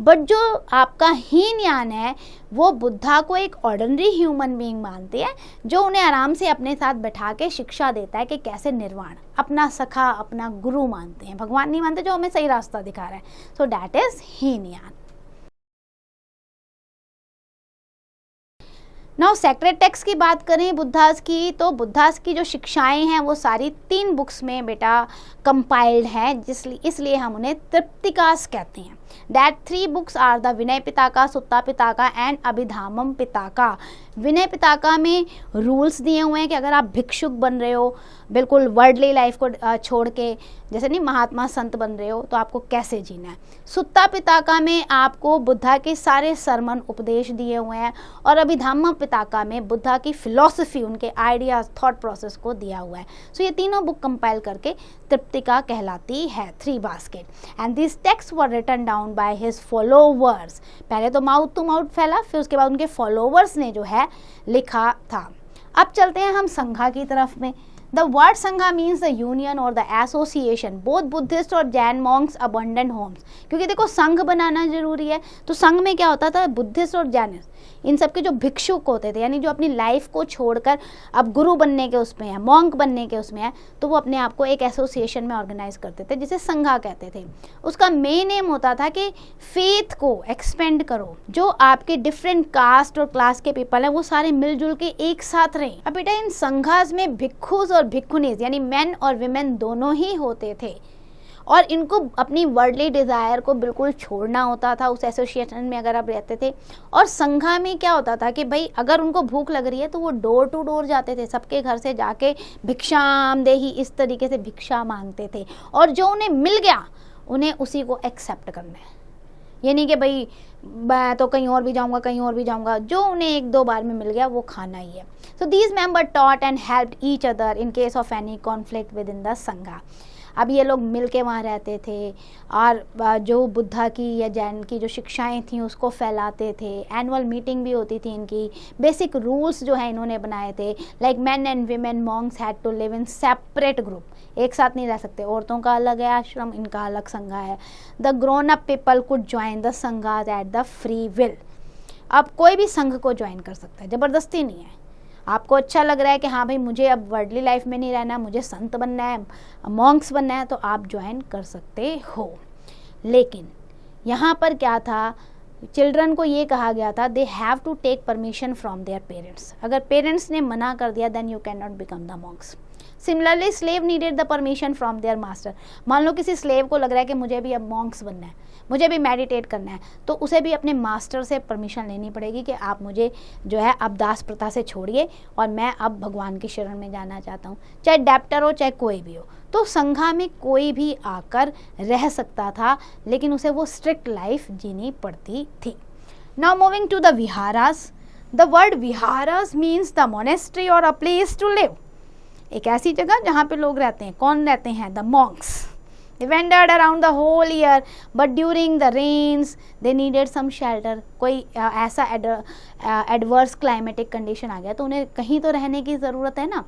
Speaker 1: बट जो आपका हीनयान है वो बुद्धा को एक ऑर्डिनरी ह्यूमन बीइंग मानते हैं, जो उन्हें आराम से अपने साथ बैठा के शिक्षा देता है कि कैसे निर्वाण, अपना सखा, अपना गुरु मानते हैं, भगवान नहीं मानते, जो हमें सही रास्ता दिखा रहा है। So that is Hinayana. Now sacred text की बात करें बुद्धास की, तो बुद्धास की जो शिक्षाएं हैं वो सारी 3 बुक्स में बेटा कंपाइल्ड हैं, इसलिए हम उन्हें तृप्तिकास कहते हैं। That 3 books are the Vinaya Pitaka, Sutta Pitaka and Abhidhamma Pitaka. Vinaya Pitaka में रूल्स दिए हुए हैं कि अगर आप भिक्षुक बन रहे हो, बिल्कुल वर्ल्डली लाइफ को छोड़ के, जैसे नहीं महात्मा संत बन रहे हो, तो आपको कैसे जीना है। सुत्ता पिताका में आपको बुद्धा के सारे सरमन उपदेश दिए हुए हैं, और अभिधामम पिताका में बुद्धा की फिलॉसफी, उनके आइडियाज, थॉट प्रोसेस को दिया हुआ है। सो ये तीनों बुक कंपाइल करके तृप्तिका कहलाती है, 3 basket. And this text were written down by his followers. पहले तो माउथ टू माउथ फैला, फिर उसके बाद उनके फॉलोवर्स ने जो है लिखा था। अब चलते हैं हम संघा की तरफ में। The word Sangha means the union or the association. Both Buddhist और जैन monks abandoned homes. क्योंकि देखो संघ बनाना जरूरी है, तो संघ में क्या होता था, बुद्धिस्ट और जैनिस्ट इन सब के जो भिक्षुक होते थे, यानी जो अपनी लाइफ को छोड़कर अब गुरु बनने के उसमें है, मॉन्क बनने के उसमें है, तो वो अपने आप को एक एसोसिएशन में ऑर्गेनाइज करते थे, जिसे संघा कहते थे। उसका मेन एम होता था कि फेथ को एक्सपेंड करो, जो आपके डिफरेंट कास्ट और क्लास के पीपल हैं वो सारे मिलजुल के एक साथ रहें। अब बेटा इन संघास में भिक्षुज और भिक्षुनीज यानी मेन और विमेन दोनों ही होते थे, और इनको अपनी वर्ल्डली डिज़ायर को बिल्कुल छोड़ना होता था उस एसोसिएशन में अगर आप रहते थे। और संघा में क्या होता था कि भाई अगर उनको भूख लग रही है तो वो डोर टू डोर जाते थे, सबके घर से जाके भिक्षाम देही, इस तरीके से भिक्षा मांगते थे, और जो उन्हें मिल गया उन्हें उसी को एक्सेप्ट करना है। ये नहीं कि भाई मैं तो कहीं और भी जाऊंगा, कहीं और भी जाऊंगा, जो उन्हें 1-2 बार में मिल गया वो खाना ही है। So these member taught and helped each other in case of any conflict with in the संघा। अब ये लोग मिल के वहाँ रहते थे और जो बुद्धा की या जैन की जो शिक्षाएं थी उसको फैलाते थे। एनुअल मीटिंग भी होती थी इनकी। बेसिक रूल्स जो है इन्होंने बनाए थे, like man and women monks had to live in separate group, एक साथ नहीं रह सकते, औरतों का अलग है आश्रम, इनका अलग संघा है। The grown up people could join the Sanghas at the free will. अब कोई भी संघ को ज्वाइन कर सकता है, ज़बरदस्ती नहीं है। आपको अच्छा लग रहा है कि हाँ भाई मुझे अब वर्ल्डली लाइफ में नहीं रहना, मुझे संत बनना है, मॉन्क्स बनना है, तो आप ज्वाइन कर सकते हो। लेकिन यहाँ पर क्या था, चिल्ड्रन को ये कहा गया था they have to take permission from their parents. अगर पेरेंट्स ने मना कर दिया then you can not become the monks. Similarly slave needed the permission from their master. मान लो किसी स्लेव को लग रहा है कि मुझे भी अब मॉन्क्स बनना है, मुझे भी मेडिटेट करना है, तो उसे भी अपने मास्टर से परमिशन लेनी पड़ेगी कि आप मुझे जो है अब दास प्रथा से छोड़िए और मैं अब भगवान की शरण में जाना चाहता हूँ। चाहे डेप्टर हो चाहे कोई भी हो, तो संघा में कोई भी आकर रह सकता था, लेकिन उसे वो स्ट्रिक्ट लाइफ जीनी पड़ती थी। Now moving to the viharas. The word viharas means the monastery और अ प्लेस टू लिव। एक ऐसी जगह जहाँ पे लोग रहते हैं। कौन रहते हैं? The Monks. They wandered around the whole year, but during the rains they needed some shelter. कोई ऐसा adverse climatic condition आ गया तो उन्हें कहीं तो रहने की ज़रूरत है ना,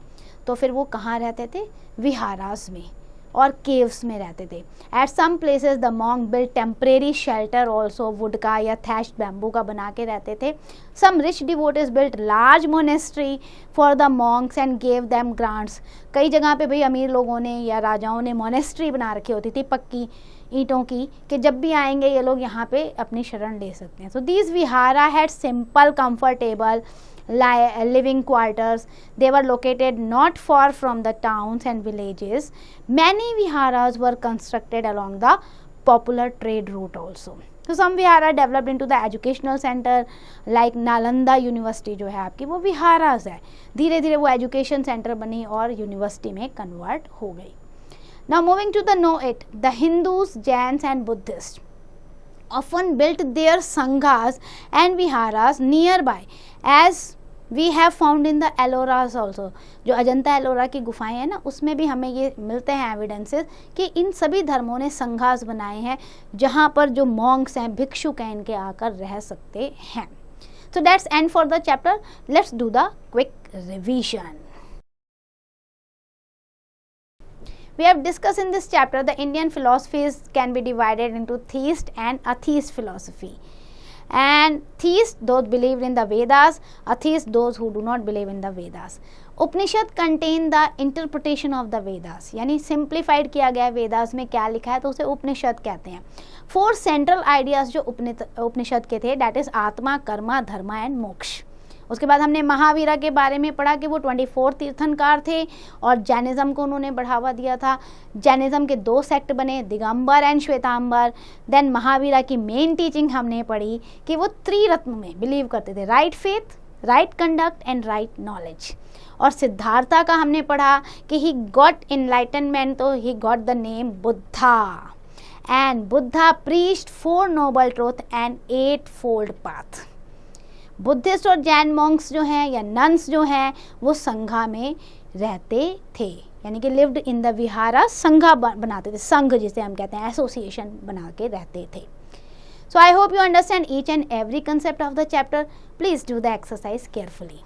Speaker 1: तो फिर वो कहाँ रहते थे? विहारास में और केव्स में रहते थे। At some places the monk build temporary shelter also, wood का या थैश्ड बैम्बू का बना के रहते थे। Some rich devotees built large monastery for the monks and gave them grants. कई जगह पे भाई अमीर लोगों ने या राजाओं ने मोनेस्ट्री बना रखी होती थी पक्की ईंटों की, कि जब भी आएंगे ये लोग यहाँ पे अपनी शरण ले सकते हैं। So these vihara had simple comfortable living quarters. They were located not far from the towns and villages. Many viharas were constructed along the popular trade route also. So some vihara developed into the educational center like Nalanda University जो है आपकी, वो विहारास है। धीरे धीरे वो एजुकेशन सेंटर बनी और यूनिवर्सिटी में कन्वर्ट हो गई। Now moving to the know it, the Hindus, Jains and Buddhists often built their sanghas and viharas nearby, as we have found in the Elloras also. जो अजंता एलोरा की गुफाएं हैं ना, उसमें भी हमें ये मिलते हैं एविडेंसेस कि इन सभी धर्मों ने संघास बनाए हैं जहाँ पर जो मॉन्क्स हैं, भिक्षुक हैं, इनके आकर रह सकते हैं। So that's end for the chapter. Let's do the quick revision. We have discussed in this chapter the Indian philosophies can be divided into theist and atheist philosophy. And theist, those believed in the Vedas; atheist, those who do not believe in the Vedas. Upanishad contain the interpretation of the Vedas, यानी simplified किया गया वेदास में क्या लिखा है तो उसे उपनिषद कहते हैं। 4 central ideas जो उपनिषद के थे, that is आत्मा, कर्मा, धर्मा एंड मोक्ष। उसके बाद हमने महावीरा के बारे में पढ़ा कि वो 24 तीर्थंकार थे और जैनिज्म को उन्होंने बढ़ावा दिया था। जैनिज्म के 2 सेक्ट बने, दिगंबर एंड श्वेतांबर। देन महावीरा की मेन टीचिंग हमने पढ़ी कि वो त्रिरत्न में बिलीव करते थे, right faith, right conduct and right knowledge. और सिद्धार्था का हमने पढ़ा कि ही गॉट इनलाइटनमेंट, तो he got the name Buddha. And Buddha preached 4 noble truth and 8 fold path. Buddhist और जैन मॉन्क्स जो हैं या नन्स जो हैं वो संघा में रहते थे, यानी कि लिव्ड इन द विहारा, संघा बनाते थे, संघ जिसे हम कहते हैं, एसोसिएशन बना के रहते थे। So I hope you understand each and every concept of the chapter. Please do the exercise carefully.